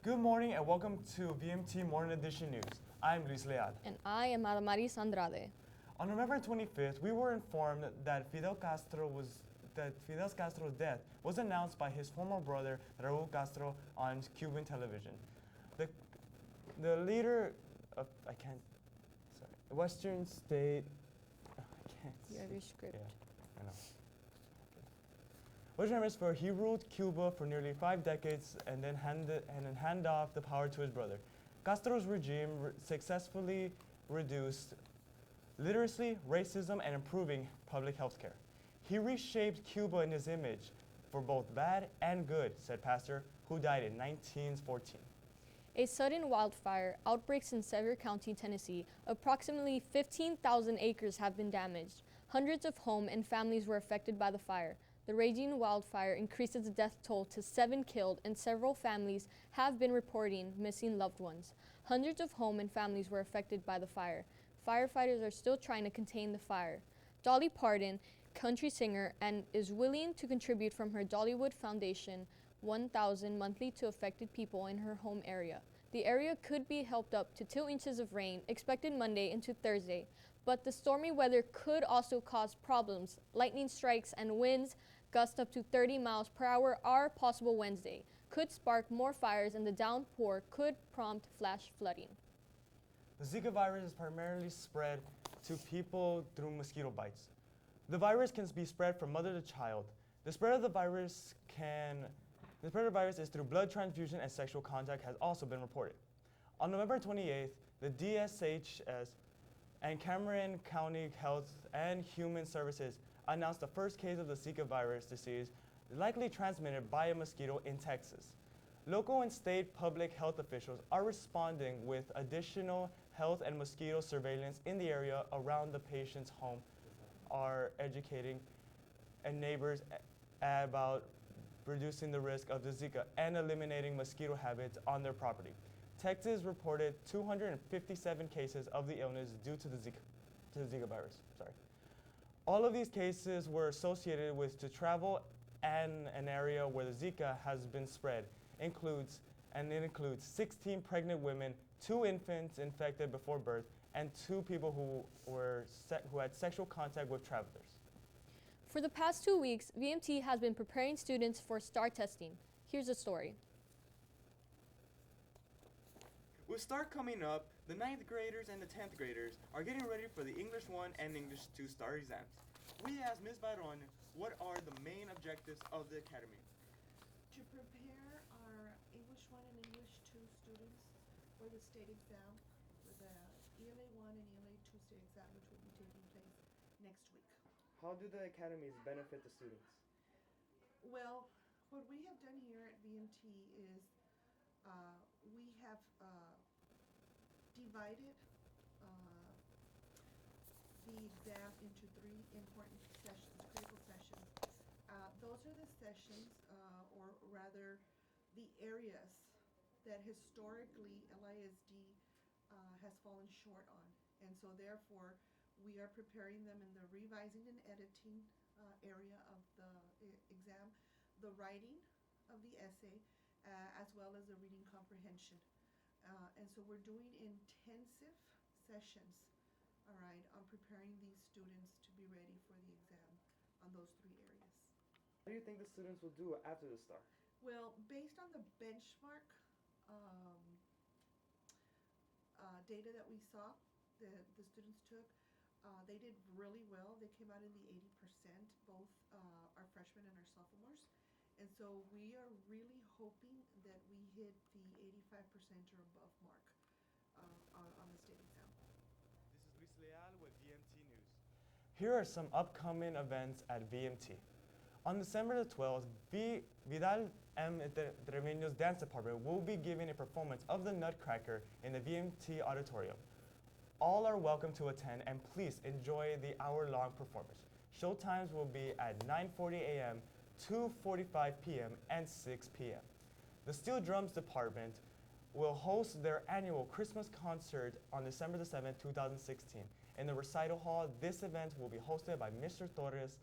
Good morning and welcome to VMT Morning Edition News. I'm Luis Leal. And I am Adamaris Andrade. On November 25th, we were informed that Fidel Castro's death was announced by his former brother Raúl Castro on Cuban television. The leader of Western state. You have your script. Yeah, I know. Western Hemisphere, he ruled Cuba for nearly 5 decades and then hand off the power to his brother. Castro's regime successfully reduced literacy, racism, and improving public health care. He reshaped Cuba in his image for both bad and good, said Pastor, who died in 1914. A sudden wildfire outbreaks in Sevier County, Tennessee. Approximately 15,000 acres have been damaged. Hundreds of homes and families were affected by the fire. The raging wildfire increases the death toll to 7 killed, and several families have been reporting missing loved ones. Hundreds of homes and families were affected by the fire. Firefighters are still trying to contain the fire. Dolly Parton, country singer, and is willing to contribute from her Dollywood Foundation $1,000 monthly to affected people in her home area. The area could be helped up to 2 inches of rain expected Monday into Thursday, but the stormy weather could also cause problems. Lightning strikes and winds, gusts up to 30 miles per hour are possible Wednesday, could spark more fires, and the downpour could prompt flash flooding. The Zika virus is primarily spread to people through mosquito bites. The virus can be spread from mother to child. The spread of the virus is through blood transfusion, and sexual contact has also been reported. On November 28th, the DSHS and Cameron County Health and Human Services announced the first case of the Zika virus disease likely transmitted by a mosquito in Texas. Local and state public health officials are responding with additional health and mosquito surveillance in the area around the patient's home, are educating and neighbors about reducing the risk of the Zika and eliminating mosquito habits on their property. Texas reported 257 cases of the illness due to the Zika virus. All of these cases were associated with to travel and an area where the Zika has been spread. It includes 16 pregnant women, 2 infants infected before birth, and 2 people who had sexual contact with travelers. For the past 2 weeks, VMT has been preparing students for STAR testing. Here's a story. With STAR coming up, the 9th graders and the 10th graders are getting ready for the English 1 and English 2 STAR exams. We asked Ms. Baron what are the main objectives of the academy. To prepare our English 1 and English 2 students for the state exam, for the ELA 1 and ELA 2 state exam, which will be taking place next week. How do the academies benefit the students? Well, what we have done here at VMT is we have divided the exam into 3 important sessions, critical sessions. Those are the sessions, or rather the areas that historically LISD has fallen short on. And so therefore, we are preparing them in the revising and editing area of the exam, the writing of the essay, as well as the reading comprehension. And so we're doing intensive sessions, all right, on preparing these students to be ready for the exam on those 3 areas. How do you think the students will do after the STAR? Well, based on the benchmark data that we saw, the students took, they did really well. They came out in the 80%, both our freshmen and our sophomores. And so we are really hoping that we hit the 85% or above mark on the state exam. This is Luis Leal with VMT News. Here are some upcoming events at VMT. On December the 12th, Vidal M. Treviño's dance department will be giving a performance of the Nutcracker in the VMT auditorium. All are welcome to attend, and please enjoy the hour-long performance. Show times will be at 9:40 a.m., 2:45 p.m., and 6 p.m. The Steel Drums department will host their annual Christmas concert on December the 7th, 2016. In the recital hall, this event will be hosted by Mr. Torres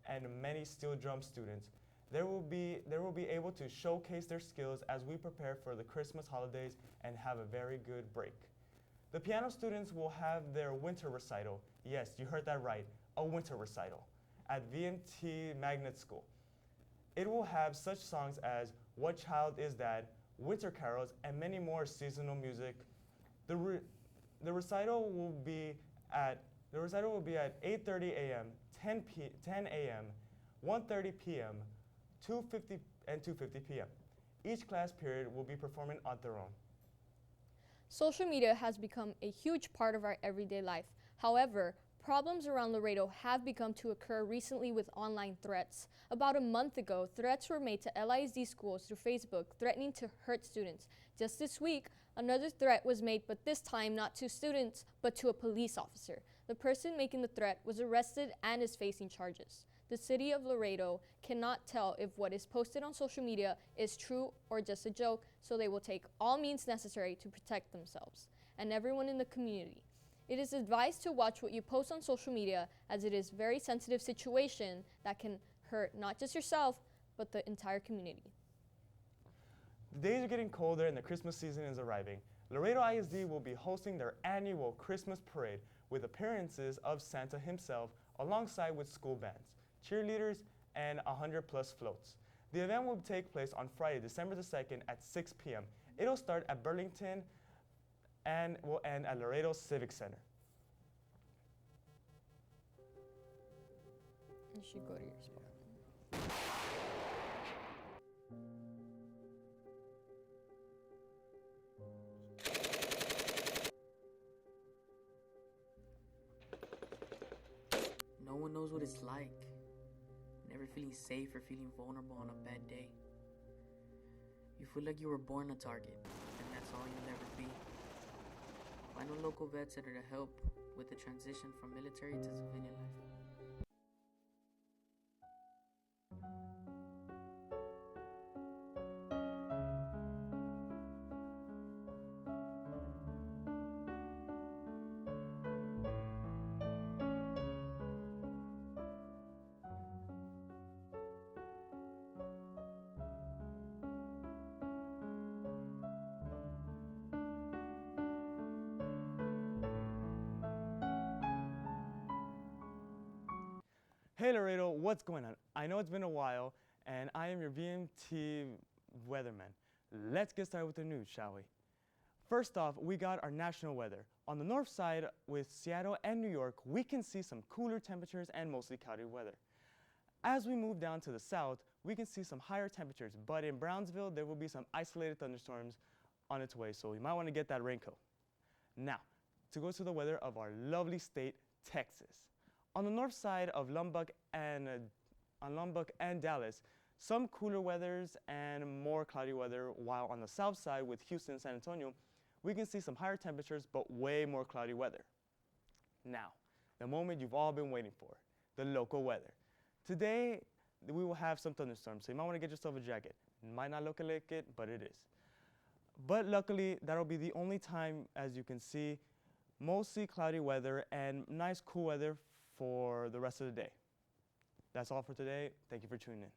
and many steel drum students. They will be able to showcase their skills as we prepare for the Christmas holidays and have a very good break. The piano students will have their winter recital. Yes, you heard that right, a winter recital at VMT Magnet School. It will have such songs as What Child Is That, Winter Carols, and many more seasonal music. The recital will be at 8:30 a.m., 10 a.m., 1:30 p.m., 2:50 and 2:50 p.m. Each class period will be performing on their own. Social media has become a huge part of our everyday life. However, problems around Laredo have begun to occur recently with online threats. About a month ago, threats were made to LISD schools through Facebook, threatening to hurt students. Just this week, another threat was made, but this time not to students, but to a police officer. The person making the threat was arrested and is facing charges. The city of Laredo cannot tell if what is posted on social media is true or just a joke, so they will take all means necessary to protect themselves and everyone in the community. It is advised to watch what you post on social media, as it is a very sensitive situation that can hurt not just yourself, but the entire community. The days are getting colder and the Christmas season is arriving. Laredo ISD will be hosting their annual Christmas parade with appearances of Santa himself alongside with school bands, cheerleaders, and 100+ floats. The event will take place on Friday, December the 2nd at 6 p.m. It'll start at Burlington and will end at Laredo Civic Center. You should go to your spot. No one knows what it's like. Never feeling safe or feeling vulnerable on a bad day. You feel like you were born a target, and that's all you'll ever be. Find a local vet center to help with the transition from military to civilian life. Hey Laredo, what's going on? I know it's been a while, and I am your VMT weatherman. Let's get started with the news, shall we? First off, we got our national weather. On the north side with Seattle and New York, we can see some cooler temperatures and mostly cloudy weather. As we move down to the south, we can see some higher temperatures, but in Brownsville, there will be some isolated thunderstorms on its way, so you might want to get that raincoat. Now, to go to the weather of our lovely state, Texas. On the north side of Lubbock and Dallas, some cooler weathers and more cloudy weather, while on the south side with Houston and San Antonio, we can see some higher temperatures but way more cloudy weather. Now, the moment you've all been waiting for, the local weather. Today, we will have some thunderstorms, so you might want to get yourself a jacket. It might not look like it, but it is. But luckily, that'll be the only time, as you can see, mostly cloudy weather and nice cool weather for the rest of the day. That's all for today. Thank you for tuning in.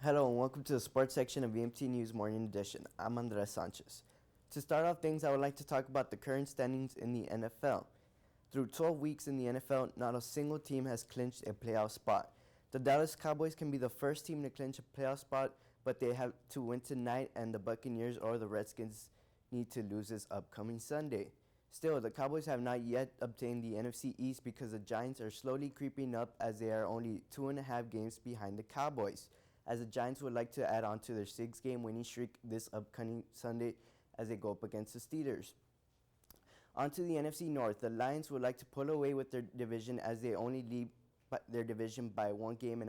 Hello and welcome to the sports section of VMT News Morning Edition. I'm Andres Sanchez. To start off things, I would like to talk about the current standings in the NFL. Through 12 weeks in the NFL, not a single team has clinched a playoff spot. The Dallas Cowboys can be the first team to clinch a playoff spot, but they have to win tonight, and the Buccaneers or the Redskins need to lose this upcoming Sunday. Still, the Cowboys have not yet obtained the NFC East because the Giants are slowly creeping up as they are only 2.5 games behind the Cowboys, as the Giants would like to add on to their 6-game winning streak this upcoming Sunday as they go up against the Steelers. On to the NFC North, the Lions would like to pull away with their division as they only lead their division by 1.5 games.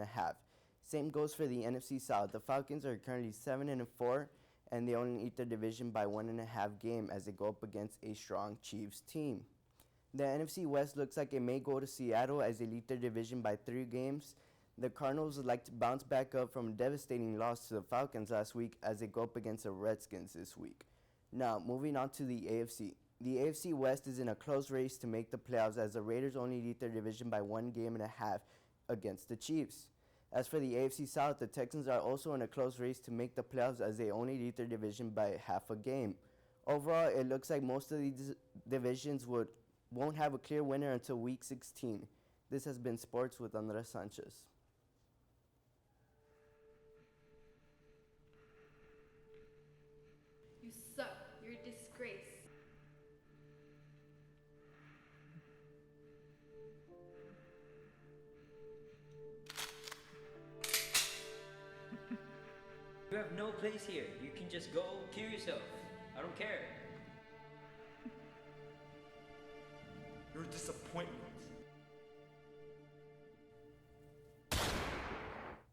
Same goes for the NFC South. The Falcons are currently 7-4, and they only lead their division by 1.5 games as they go up against a strong Chiefs team. The NFC West looks like it may go to Seattle as they lead their division by 3 games. The Cardinals would like to bounce back up from a devastating loss to the Falcons last week as they go up against the Redskins this week. Now, moving on to the AFC. The AFC West is in a close race to make the playoffs as the Raiders only lead their division by 1.5 games against the Chiefs. As for the AFC South, the Texans are also in a close race to make the playoffs as they only lead their division by 0.5 game. Overall, it looks like most of these divisions won't have a clear winner until Week 16. This has been Sports with Andres Sanchez. You suck. You're a disgrace. You have no place here. You can just go kill yourself. I don't care. You're a disappointment.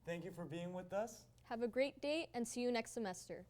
Thank you for being with us. Have a great day and see you next semester.